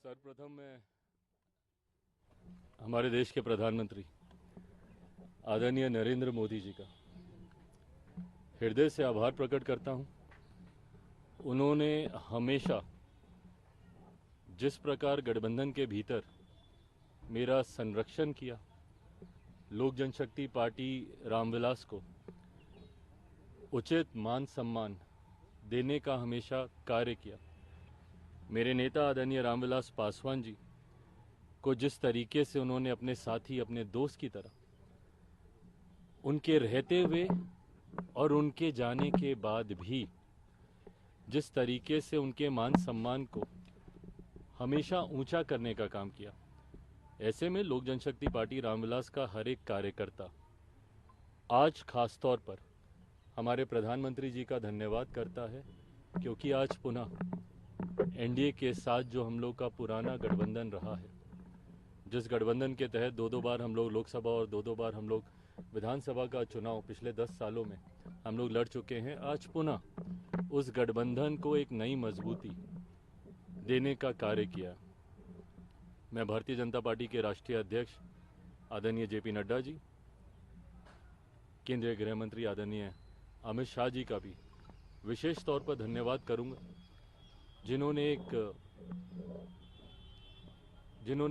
सर्वप्रथम मैं हमारे देश के प्रधानमंत्री आदरणीय नरेंद्र मोदी जी का हृदय से आभार प्रकट करता हूं। उन्होंने हमेशा जिस प्रकार गठबंधन के भीतर मेरा संरक्षण किया, लोक जनशक्ति पार्टी रामविलास को उचित मान सम्मान देने का हमेशा कार्य किया। मेरे नेता आदरणीय रामविलास पासवान जी को जिस तरीके से उन्होंने अपने साथी, अपने दोस्त की तरह उनके रहते हुए और उनके जाने के बाद भी जिस तरीके से उनके मान सम्मान को हमेशा ऊंचा करने का काम किया, ऐसे में लोक जनशक्ति पार्टी रामविलास का हर एक कार्यकर्ता आज खास तौर पर हमारे प्रधानमंत्री जी का धन्यवाद करता है, क्योंकि आज पुनः एनडीए के साथ जो हम लोग का पुराना गठबंधन रहा है, जिस गठबंधन के तहत दो बार हम लोग लोकसभा और दो बार हम लोग विधानसभा का चुनाव पिछले 10 सालों में हम लोग लड़ चुके हैं, आज पुनः उस गठबंधन को एक नई मजबूती देने का कार्य किया। मैं भारतीय जनता पार्टी के राष्ट्रीय अध्यक्ष आदरणीय जेपी नड्डा जी, केंद्रीय गृह मंत्री आदरणीय अमित शाह जी का भी विशेष तौर पर धन्यवाद करूंगा, जिन्होंने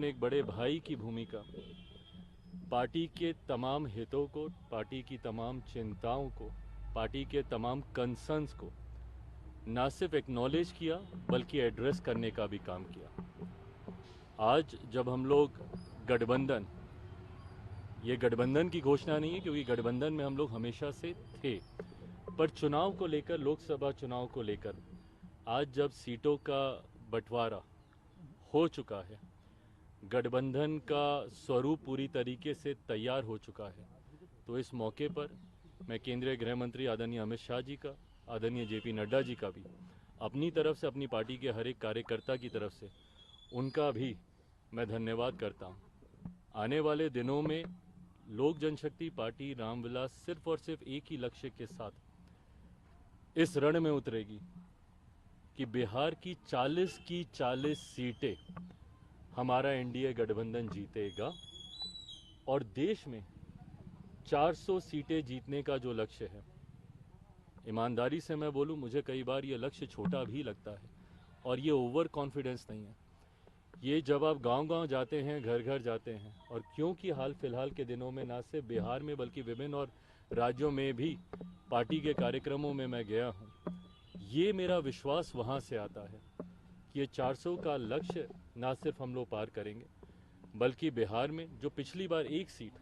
एक बड़े भाई की भूमिका पार्टी के तमाम हितों को, पार्टी की तमाम चिंताओं को, पार्टी के तमाम कंसर्न्स को न सिर्फ एक्नॉलेज किया बल्कि एड्रेस करने का भी काम किया। आज जब हम लोग गठबंधन, ये गठबंधन की घोषणा नहीं है क्योंकि गठबंधन में हम लोग हमेशा से थे, पर चुनाव को लेकर, लोकसभा चुनाव को लेकर आज जब सीटों का बंटवारा हो चुका है, गठबंधन का स्वरूप पूरी तरीके से तैयार हो चुका है, तो इस मौके पर मैं केंद्रीय गृह मंत्री आदरणीय अमित शाह जी का, आदरणीय जेपी नड्डा जी का भी अपनी तरफ से, अपनी पार्टी के हर एक कार्यकर्ता की तरफ से उनका भी मैं धन्यवाद करता हूं। आने वाले दिनों में लोक जनशक्ति पार्टी रामविलास सिर्फ और सिर्फ एक ही लक्ष्य के साथ इस रण में उतरेगी कि बिहार की 40 सीटें हमारा एनडीए गठबंधन जीतेगा और देश में 400 सीटें जीतने का जो लक्ष्य है, ईमानदारी से मैं बोलूं, मुझे कई बार ये लक्ष्य छोटा भी लगता है और ये ओवर कॉन्फिडेंस नहीं है। ये जब आप गांव-गांव जाते हैं, घर घर जाते हैं, और क्योंकि हाल फिलहाल के दिनों में ना सिर्फ बिहार में बल्कि विभिन्न और राज्यों में भी पार्टी के कार्यक्रमों में मैं गया हूँ, ये मेरा विश्वास वहाँ से आता है कि ये 400 का लक्ष्य ना सिर्फ हम लोग पार करेंगे बल्कि बिहार में जो पिछली बार एक सीट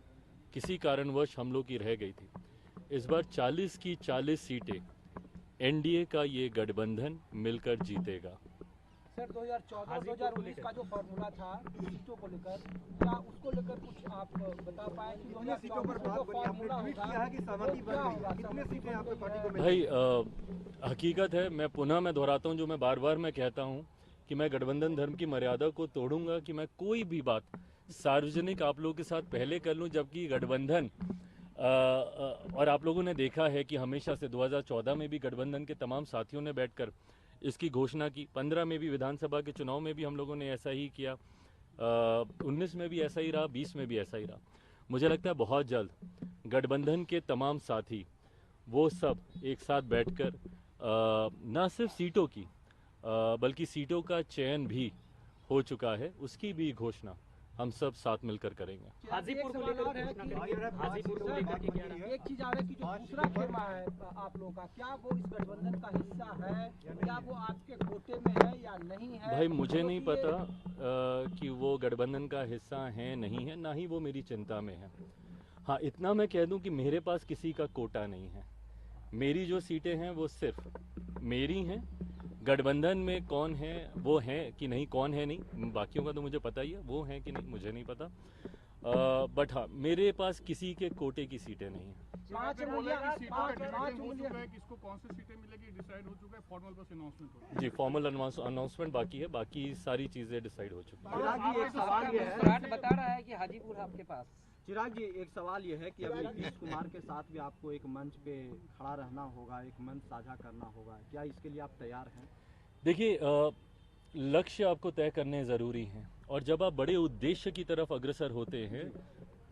किसी कारणवश हम लोग की रह गई थी, इस बार 40 की 40 सीटें एनडीए का ये गठबंधन मिलकर जीतेगा। सर 2014-2019 का जो फॉर्मूला था सीटों को लेकर, क्या उसको लेकर कुछ आप बता पाए कि 2014 सीटों पर बात फॉर्मूला होगा कि सहमति बन गई, कितने सीटें आपके पार्टी को मिलेंगी? भाई हकीकत है, मैं दोहराता हूं, जो मैं बार बार मैं कहता हूं कि मैं गठबंधन धर्म की मर्यादा को तोड़ूंगा कि मैं कोई भी बात सार्वजनिक आप लोगों के साथ पहले कर लूं, जबकि गठबंधन और आप लोगों ने देखा है कि हमेशा से 2014 में भी गठबंधन के तमाम साथियों ने बैठकर इसकी घोषणा की, 15 में भी विधानसभा के चुनाव में भी हम लोगों ने ऐसा ही किया, 19 में भी ऐसा ही रहा, 20 में भी ऐसा ही रहा। मुझे लगता है बहुत जल्द गठबंधन के तमाम साथी वो सब एक साथ बैठकर न सिर्फ सीटों की बल्कि सीटों का चयन भी हो चुका है, उसकी भी घोषणा हम सब साथ मिलकर करेंगे। हाजीपुर को लेकर एक चीज आ रहा है कि जो दूसरा खेमा है आप लोगों का, क्या वो इस गठबंधन का हिस्सा है, क्या वो आपके कोटे में है या नहीं है? भाई मुझे नहीं पता कि वो गठबंधन का हिस्सा है नहीं है, ना ही वो मेरी चिंता में है। हाँ, इतना मैं कह दूं कि मेरे पास किसी का कोटा नहीं है। मेरी जो सीटें हैं वो सिर्फ मेरी हैं। गठबंधन में कौन है, वो है कि नहीं, कौन है नहीं, बाकियों का तो मुझे पता ही है, वो है कि नहीं मुझे नहीं पता, बट हाँ, मेरे पास किसी के कोटे की सीटें नहीं हैं। किसको कौन सी सीटें मिलेगी डिसाइड हो चुका है, फॉर्मल बस अनाउंसमेंट हो? जी, फॉर्मल अनाउंसमेंट बाकी है, बाकी सारी चीजें डिसाइड हो चुकी हैं। चिराग जी, एक सवाल ये है, बता रहा है कि हाजीपुर आपके पास। चिराग जी, एक सवाल ये है कि अभी नीतीश कुमार के साथ भी आपको एक मंच पे खड़ा रहना होगा, एक मंच साझा करना होगा, क्या इसके लिए आप तैयार हैं? देखिए, लक्ष्य आपको तय करने ज़रूरी हैं और जब आप बड़े उद्देश्य की तरफ अग्रसर होते हैं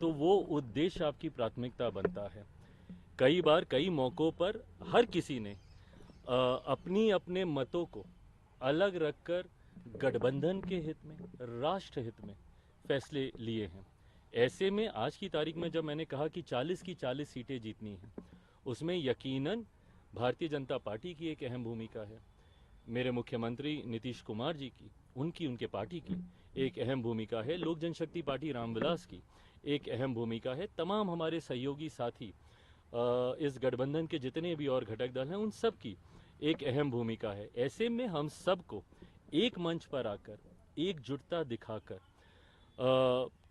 तो वो उद्देश्य आपकी प्राथमिकता बनता है। कई बार कई मौक़ों पर हर किसी ने अपनी अपने मतों को अलग रखकर गठबंधन के हित में, राष्ट्र हित में फैसले लिए हैं। ऐसे में आज की तारीख में जब मैंने कहा कि 40 की 40 सीटें जीतनी हैं, उसमें यकीनन भारतीय जनता पार्टी की एक अहम भूमिका है, मेरे मुख्यमंत्री नीतीश कुमार जी की, उनके पार्टी की एक अहम भूमिका है, लोक जनशक्ति पार्टी रामविलास की एक अहम भूमिका है, तमाम हमारे सहयोगी साथी इस गठबंधन के जितने भी और घटक दल हैं उन सब की एक अहम भूमिका है। ऐसे में हम सबको एक मंच पर आकर एकजुटता दिखाकर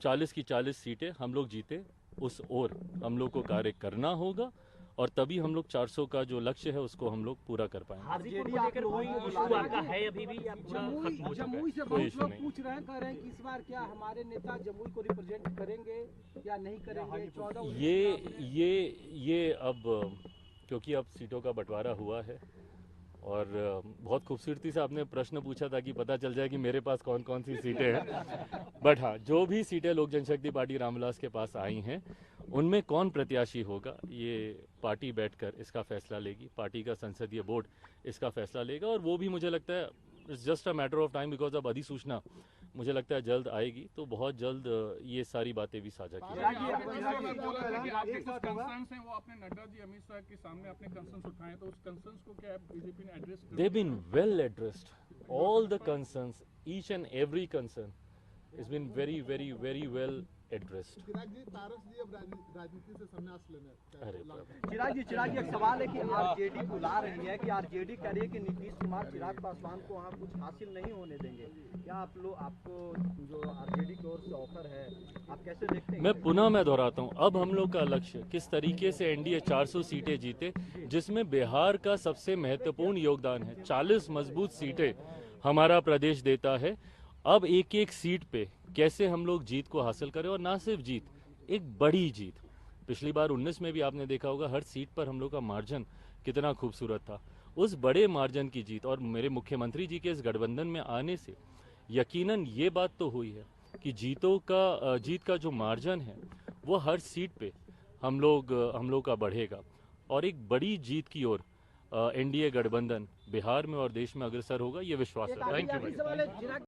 40 की 40 सीटें हम लोग जीते, उस ओर हम लोग को कार्य करना होगा और तभी हम लोग 400 का जो लक्ष्य है उसको हम लोग पूरा कर पाएंगे। हाजीपुर को लेकर कोई इशू आपका है अभी भी या पूरा खत्म हो चुका है? जमुई से कोई बहुत इशू लोग नहीं। पूछ रहे हैं, कह रहे हैं कि इस बार क्या हमारे नेता जमुई को रिप्रेजेंट करेंगे या नहीं करेंगे? 14 ये अब क्योंकि अब सीटों का बंटवारा हुआ है और बहुत खूबसूरती से आपने प्रश्न पूछा ताकि पता चल जाए कि मेरे पास कौन कौन सी सीटें हैं। बट हाँ, जो भी सीटें लोक जनशक्ति पार्टी रामविलास के पास आई हैं उनमें कौन प्रत्याशी होगा ये पार्टी बैठकर इसका फैसला लेगी, पार्टी का संसदीय बोर्ड इसका फैसला लेगा और वो भी मुझे लगता है it's just a matter of time because अब अधिसूचना मुझे लगता है जल्द आएगी, तो बहुत जल्द ये सारी बातें भी साझा की जाएगी। आपके कुछ कंसर्न्स हैं वो आपने नड्डा जी अमित शाह के सामने अपने कंसर्न्स उठाए, तो उस कंसर्न्स को क्या बीजेपी ने एड्रेस किया? They've been well addressed. All the concerns, each and every concern has been very well addressed. चिराग जी, तारस जी अब राजनीति से संन्यास लेना अरे चिराग जी एक सवाल है कि आरजेडी बुला रही है कि आरजेडी कह रही है कि नीतीश कुमार चिराग पासवान को वहाँ कुछ हासिल नहीं होने देंगे। क्या आपको जो आरजेडी की ओर से ऑफर है आप कैसे देखते हैं? मैं दोहराता हूँ, अब हम लोग का लक्ष्य किस तरीके से एनडीए 400 सीटें जीते, जिसमें बिहार का सबसे महत्वपूर्ण योगदान है। 40 मजबूत सीटें हमारा प्रदेश देता है। अब एक एक सीट पे कैसे हम लोग जीत को हासिल करें और ना सिर्फ जीत, एक बड़ी जीत। पिछली बार 19 में भी आपने देखा होगा हर सीट पर हम लोग का मार्जिन कितना खूबसूरत था। उस बड़े मार्जिन की जीत और मेरे मुख्यमंत्री जी के इस गठबंधन में आने से यकीनन ये बात तो हुई है कि जीत का जो मार्जिन है वो हर सीट पे हम लोग का बढ़ेगा और एक बड़ी जीत की ओर एनडीए गठबंधन बिहार में और देश में अग्रसर होगा, ये विश्वास है। Thank you.